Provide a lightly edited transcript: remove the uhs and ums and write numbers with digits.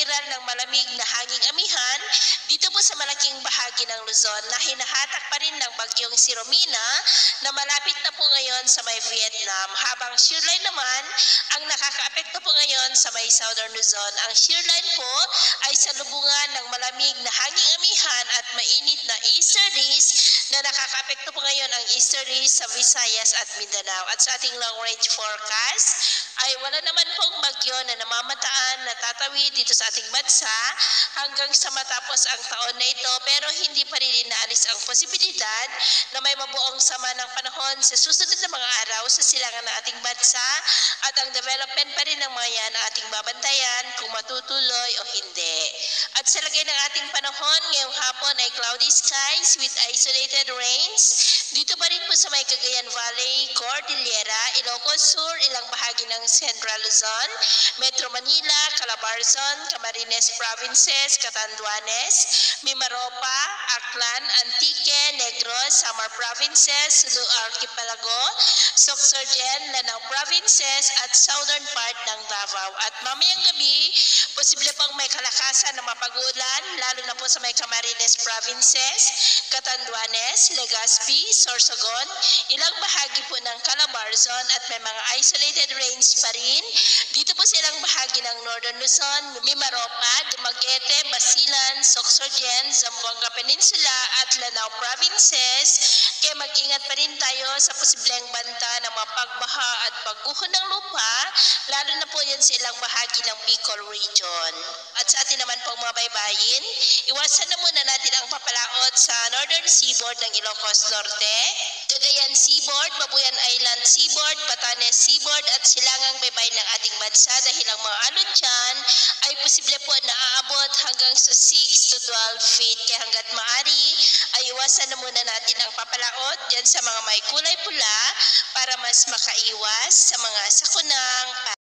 natural ng malamig na hanging amihan dito po sa malaking bahagi ng Luzon na hinahatak pa rin ng bagyong si Romina na malapit na po ngayon sa may Vietnam, habang shearline naman ang nakakaapekto po ngayon sa may Southern Luzon. Ang shearline po ay salubungan ng malamig na hanging amihan at mainit na easterlies na nakakaapekto po ngayon ang easterlies sa Visayas at Mindanao. At sa ating long range forecast ay wala naman pong bagyo na namamataan na tatawid dito sa ating bansa hanggang sa matapos ang taon na ito, pero hindi pa rin inaalis ang posibilidad na may mabuong sama ng panahon sa susunod na mga araw sa silangan ng ating bansa, at ang development pa rin ng mga yan ang ating babantayan kung matutuloy o hindi. At sa lagay ng ating panahon, ngayong hapon ay cloudy skies with isolated rains. Dito pa rin po sa may Cagayan Valley, Cordillera, Ilocos Sur, ilang bahagi ng Central Luzon, Metro Manila, Calabarzon, Camarines Provinces, Catanduanes, Mimaropa, Aklan, Antique, Negros, Samar Provinces, Sulu Archipelago, Sorsogon, Lanao Provinces at southern part ng Davao. At mamayang gabi, posible pang may kalakasan na mapag-ulan, lalo na po sa may Camarines Provinces, Catanduanes, Legazpi, Sorsogon, ilang bahagi po ng Calabarzon, at may mga isolated rains pa rin dito po sa ilang bahagi ng Northern Luzon, Mimaropa, Dumaguete, Basilan, Sorsogon, Zamboanga Peninsula at Lanao Provinces. Kaya mag-ingat pa rin tayo sa posibleng banta ng mapagbaha at pagguho ng lupa, lalo na po yan sa ilang bahagi ng Bicol Region. At sa atin naman pong mga baybayin, iwasan na muna natin ang papalaot sa Northern Seaboard ng Ilocos Norte, Cagayan Seaboard, Babuyan Island Seaboard, Batanes Seaboard at silangang baybay ng ating bansa, dahil ang mga alon dyan ay posible po na aabot hanggang sa 6 to 12 feet. Kaya hanggat maaari ay iwasan na muna natin ang papalaot dyan sa mga may kulay pula para mas makaiwas sa mga sakunang